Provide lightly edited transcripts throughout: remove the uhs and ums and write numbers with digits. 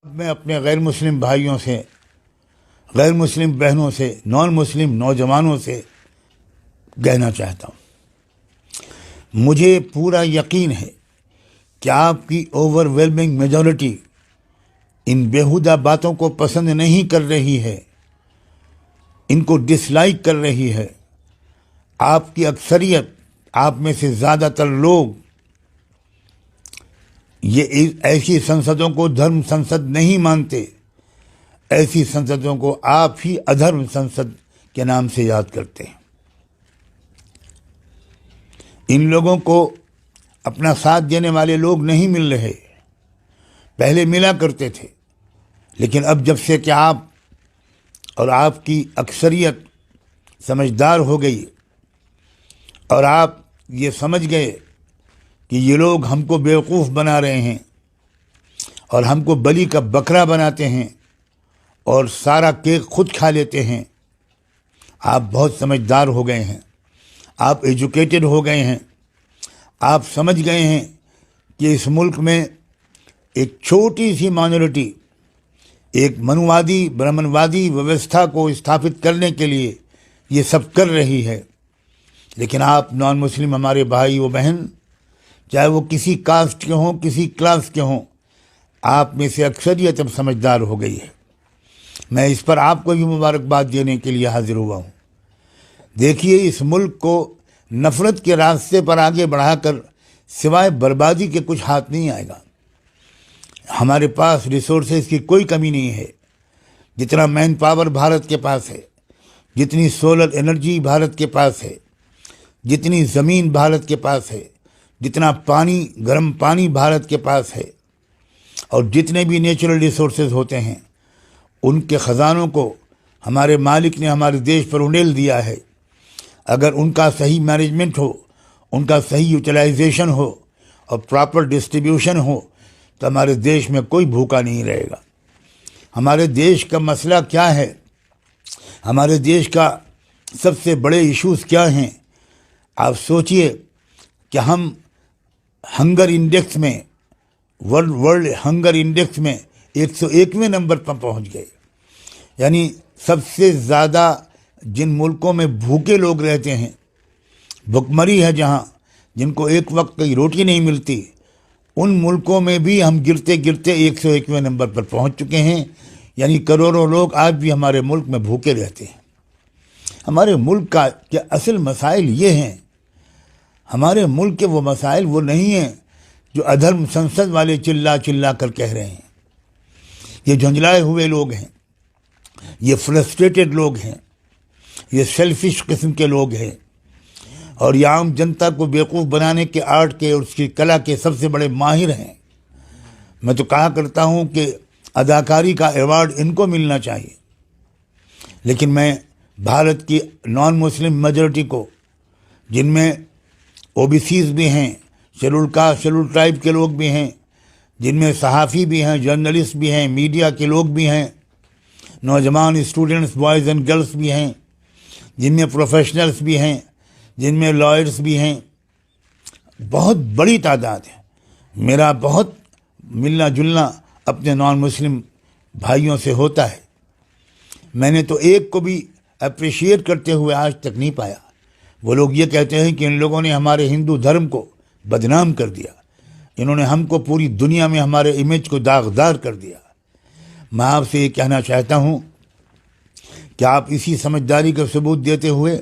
میں اپنے غیر مسلم بھائیوں سے، غیر مسلم بہنوں سے، نان مسلم نوجوانوں سے کہنا چاہتا ہوں، مجھے پورا یقین ہے کہ آپ کی اوور ویلمنگ میجورٹی ان بیہودہ باتوں کو پسند نہیں کر رہی ہے، ان کو ڈس لائک کر رہی ہے۔ آپ کی اکثریت، آپ میں سے زیادہ تر لوگ یہ ایسی سنسدوں کو دھرم سنسد نہیں مانتے، ایسی سنسدوں کو آپ ہی ادھرم سنسد کے نام سے یاد کرتے ہیں۔ ان لوگوں کو اپنا ساتھ دینے والے لوگ نہیں مل رہے، پہلے ملا کرتے تھے، لیکن اب جب سے کہ آپ اور آپ کی اکثریت سمجھدار ہو گئی اور آپ یہ سمجھ گئے کہ یہ لوگ ہم کو بیوقوف بنا رہے ہیں اور ہم کو بلی کا بکرا بناتے ہیں اور سارا کیک خود کھا لیتے ہیں، آپ بہت سمجھدار ہو گئے ہیں، آپ ایجوکیٹڈ ہو گئے ہیں، آپ سمجھ گئے ہیں کہ اس ملک میں ایک چھوٹی سی مائنورٹی ایک منووادی برہمنوادی ویوستھا کو استھاپت کرنے کے لیے یہ سب کر رہی ہے، لیکن آپ نان مسلم ہمارے بھائی و بہن، چاہے وہ کسی کاسٹ کے ہوں، کسی کلاس کے ہوں، آپ میں سے اکثریت اب سمجھدار ہو گئی ہے۔ میں اس پر آپ کو بھی مبارکباد دینے کے لیے حاضر ہوا ہوں۔ دیکھیے، اس ملک کو نفرت کے راستے پر آگے بڑھا کر سوائے بربادی کے کچھ ہاتھ نہیں آئے گا۔ ہمارے پاس ریسورسز کی کوئی کمی نہیں ہے، جتنا مین پاور بھارت کے پاس ہے، جتنی سولر انرجی بھارت کے پاس ہے، جتنی زمین بھارت کے پاس ہے، جتنا پانی، گرم پانی بھارت کے پاس ہے، اور جتنے بھی نیچرل ریسورسز ہوتے ہیں ان کے خزانوں کو ہمارے مالک نے ہمارے دیش پر انڈیل دیا ہے۔ اگر ان کا صحیح مینجمنٹ ہو، ان کا صحیح یوٹیلائزیشن ہو اور پراپر ڈسٹریبیوشن ہو تو ہمارے دیش میں کوئی بھوکا نہیں رہے گا۔ ہمارے دیش کا مسئلہ کیا ہے؟ ہمارے دیش کا سب سے بڑے ایشوز کیا ہیں؟ آپ سوچئے کہ ہم ہنگر انڈیکس میں، ورلڈ ہنگر انڈیکس میں 101ویں نمبر پر پہنچ گئے، یعنی سب سے زیادہ جن ملکوں میں بھوکے لوگ رہتے ہیں، بھکمری ہے جہاں، جن کو ایک وقت کی روٹی نہیں ملتی، ان ملکوں میں بھی ہم گرتے گرتے 101ویں نمبر پر پہنچ چکے ہیں، یعنی کروڑوں لوگ آج بھی ہمارے ملک میں بھوکے رہتے ہیں۔ ہمارے ملک کا کیا اصل مسائل یہ ہیں؟ ہمارے ملک کے وہ مسائل وہ نہیں ہیں جو ادھرم سنسد والے چلا چلا کر کہہ رہے ہیں۔ یہ جھنجھلائے ہوئے لوگ ہیں، یہ فرسٹریٹڈ لوگ ہیں، یہ سیلفش قسم کے لوگ ہیں، اور یہ عام جنتا کو بیوقوف بنانے کے آرٹ کے اور اس کی کلا کے سب سے بڑے ماہر ہیں۔ میں تو کہا کرتا ہوں کہ اداکاری کا ایوارڈ ان کو ملنا چاہیے، لیکن میں بھارت کی نان مسلم میجورٹی کو، جن میں او بی سیز بھی ہیں، شیڈول کاسٹ شیڈول ٹرائب کے لوگ بھی ہیں، جن میں صحافی بھی ہیں، جرنلسٹ بھی ہیں، میڈیا کے لوگ بھی ہیں، نوجوان اسٹوڈنٹس بوائز اینڈ گرلس بھی ہیں، جن میں پروفیشنلز بھی ہیں، جن میں لائرز بھی ہیں، بہت بڑی تعداد ہے۔ میرا بہت ملنا جلنا اپنے نان مسلم بھائیوں سے ہوتا ہے، میں نے تو ایک کو بھی اپریشیٹ کرتے ہوئے آج تک نہیں پایا۔ وہ لوگ یہ کہتے ہیں کہ ان لوگوں نے ہمارے ہندو دھرم کو بدنام کر دیا، انہوں نے ہم کو پوری دنیا میں ہمارے امیج کو داغدار کر دیا۔ میں آپ سے یہ کہنا چاہتا ہوں کہ آپ اسی سمجھداری کا ثبوت دیتے ہوئے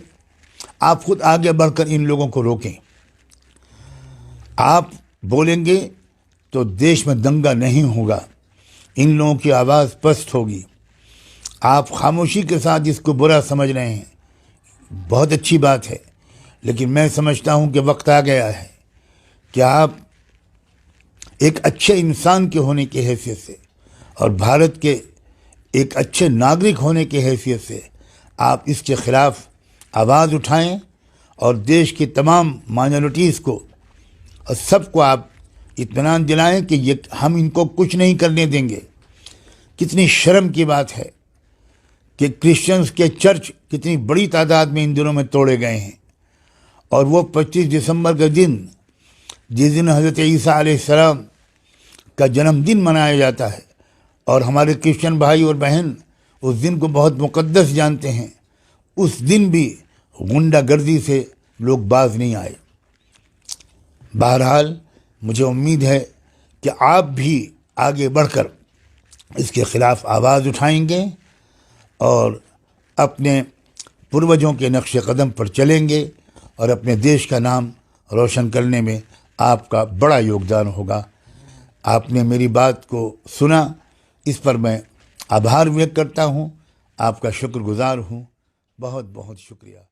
آپ خود آگے بڑھ کر ان لوگوں کو روکیں۔ آپ بولیں گے تو دیش میں دنگا نہیں ہوگا، ان لوگوں کی آواز پست ہوگی۔ آپ خاموشی کے ساتھ اس کو برا سمجھ رہے ہیں، بہت اچھی بات ہے، لیکن میں سمجھتا ہوں کہ وقت آ گیا ہے کہ آپ ایک اچھے انسان کے ہونے کی حیثیت سے اور بھارت کے ایک اچھے ناگرک ہونے کی حیثیت سے آپ اس کے خلاف آواز اٹھائیں اور دیش کی تمام مائنورٹیز کو اور سب کو آپ اطمینان دلائیں کہ یہ ہم ان کو کچھ نہیں کرنے دیں گے۔ کتنی شرم کی بات ہے کہ کرسچنز کے چرچ کتنی بڑی تعداد میں ان دنوں میں توڑے گئے ہیں، اور وہ 25 دسمبر کا دن، جس دن حضرت عیسیٰ علیہ السلام کا جنم دن منایا جاتا ہے، اور ہمارے کرسچن بھائی اور بہن اس دن کو بہت مقدس جانتے ہیں. اس دن بھی غنڈہ گردی سے لوگ باز نہیں آئے. بہرحال مجھے امید ہے کہ آپ بھی آگے بڑھ کر اس کے خلاف آواز اٹھائیں گے اور اپنے پروجوں کے نقش قدم پر چلیں گے اور اپنے دیش کا نام روشن کرنے میں آپ کا بڑا یوگدان ہوگا. آپ نے میری بات کو سنا، اس پر میں آبھار ویکت کرتا ہوں. آپ کا شکر گزار ہوں. بہت بہت شکریہ.